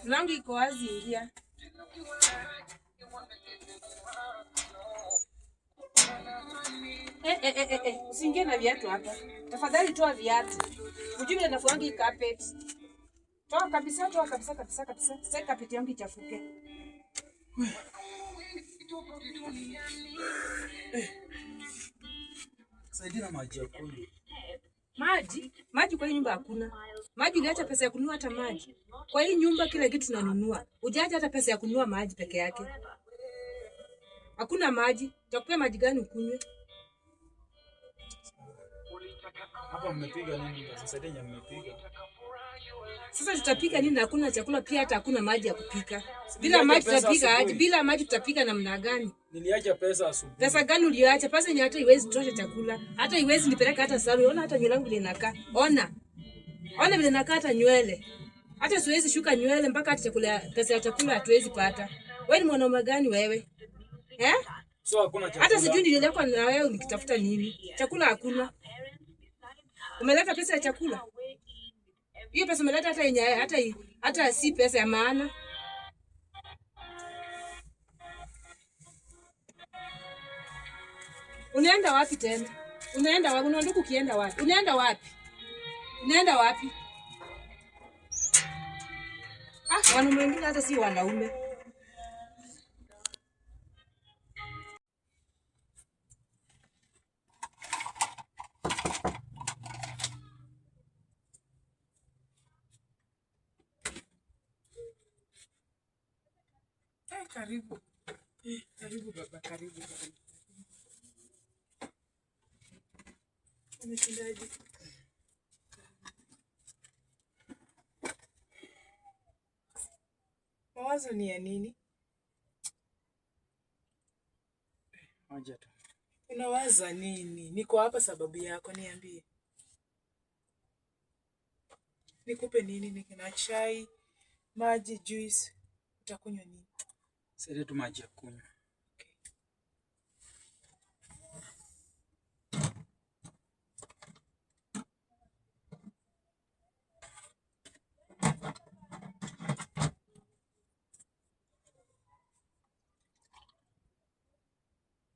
Mlango iko wazi, ingia. Usiingie na viatu hapa. Tafadhali toa viatu. Ujue vile nafuangi carpet. Toa kabisa kabisa. Sasa carpet yangu ichafuke. Saidia maji ya kunywa. Maji kwa hii nyumba hakuna. Maji uliacha pesa ya kununua hata maji. Kwa hii nyumba kila kitu tunanunua. Hujaacha hata pesa ya kununua maji peke yake. Hakuna maji. Tutakupea maji gani ukunywe? Hapa mmepiga nini? Sasa tena mmepiga. Sasa tutapika nini? Hakuna chakula pia, hata hakuna maji ya kupika. Bila maji tutapika aje? Bila maji tutapika namna gani? Niliacha pesa asubuhi. Pesa gani uliacha? Pesa yenye hata iwezi tosha chakula. Hata iwezi nipeleka hata saluni. Ona hata nywele yangu vile inakaa. Ona vile inakaa hata nywele. Hata siwezi shuka nywele mpaka hata chakula, pesa ya chakula hatuwezi pata. Wewe ni mwanaume gani wewe? So hakuna chakula. Hata sijui nililekwa na wewe nikitafuta nini? Chakula hakuna. Umeleta pesa ya chakula? Hiyo pesa umeleta hata yenye hata si pesa ya maana. Unaenda wapi tena? Unaenda wapi? Unaondoka ukienda wapi? Unaenda wapi? Unaenda wapi? Wanaume wengine hata si wanaume. Karibu. Karibu baba, karibu. Umeshindaje? Mawazo ni ya nini? Moja tu. Unawaza nini? Niko hapa sababu yako, niambie. Nikupe nini? Nikina chai, maji, juice. Utakunywa nini? Sasa tu maji ya kunywa.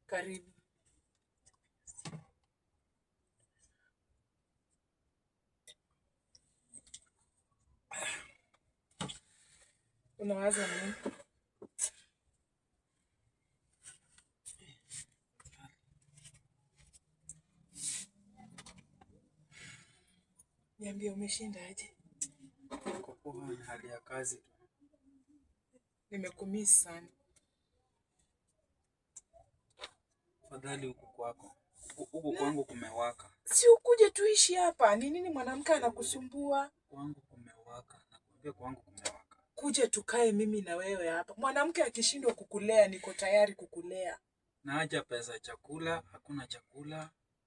Karibu. Unawaza nini? Niambie, umeshindaje? Kwa kuwa hali ya kazi tu. Nimekumisi sana. Fadhali huko kwako. Huko kwangu kumewaka. Si ukuje tuishi hapa. Ni nini mwanamke anakusumbua? Kwangu kumewaka. Nakwambia kwangu kumewaka. Kuja tukae mimi na wewe hapa. Mwanamke akishindwa kukulea, niko tayari kukulea. Naacha pesa chakula,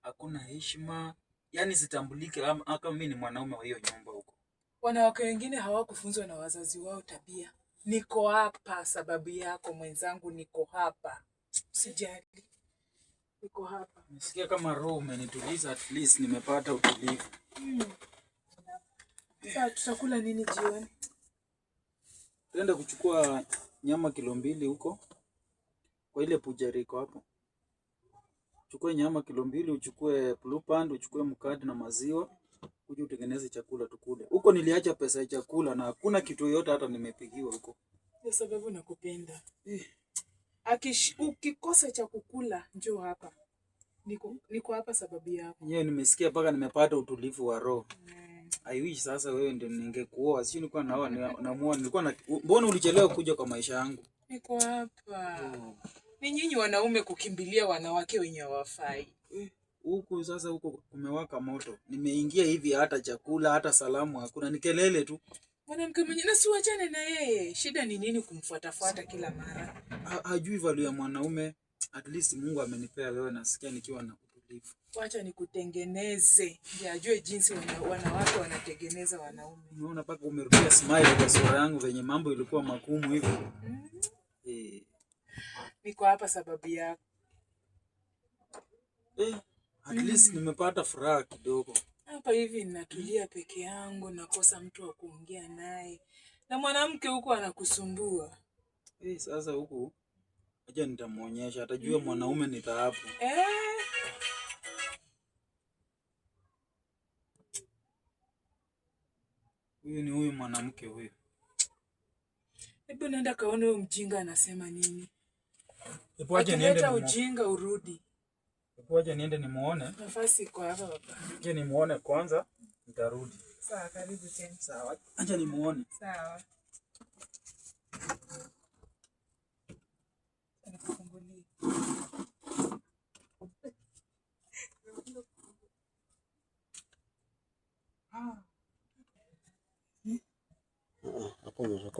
hakuna heshima. Yaani sitambulike kama mimi ni mwanaume wa hiyo nyumba huko. Wanawake wengine hawakufunzwa na wazazi wao tabia. Niko hapa sababu yako mwenzangu, niko hapa. Usijali. Niko hapa. Nisikia kama roho umenituliza, at least nimepata utulivu. Sasa tutakula nini jioni? Tuenda kuchukua nyama kilo 2 huko. Kwa ile butchery iko hapo. Chukue nyama kilo 2, uchukue blue band, uchukue mkate na maziwa, uje utengeneze chakula tukule. Huko niliacha pesa ya chakula na hakuna kitu yote hata nimepigiwa huko. Kwa sababu nakupenda. Ukikosa cha kukula njoo hapa. Niko hapa sababu yako. Yeye nimesikia mpaka nimepata utulivu wa roho. I wish sasa wewe ndio ningekuoa. Sio nilikuwa namuoa, mbona ulichelewa kuja kwa maisha yangu? Niko hapa. Ni nyinyi wanaume kukimbilia wanawake wenye hawafai. Huku sasa huko kumewaka moto. Nimeingia hivi hata chakula hata salamu hakuna, ni kelele tu. Mwanamke mwenye na siwachane na yeye. Shida ni nini kumfuatafuata kila mara? Hajui value ya mwanaume. At least Mungu amenipea wewe, nasikia nikiwa na utulivu. Wacha nikutengeneze. Ndio ajue jinsi wanawake wanatengeneza wanaume. Unaona paka umerudia smile kwa sura yangu venye mambo ilikuwa magumu hivi. Niko hapa sababu yako. At least nimepata furaha kidogo. Hapa hivi ninatulia peke yangu, nakosa mtu wa kuongea naye. Na mwanamke huko anakusumbua. Sasa huku acha nitamuonyesha, atajua mwanaume ni dhahabu. Huyu ni huyu mwanamke huyu. Hebu nenda kaone huyo mjinga anasema nini. Hebu aje niende ujinga urudi. Hebu aje niende nimuone. Nafasi iko hapa baba. Je, nimuone kwanza nitarudi. Sawa, karibu tena. Sawa. Acha nimuone. Sawa.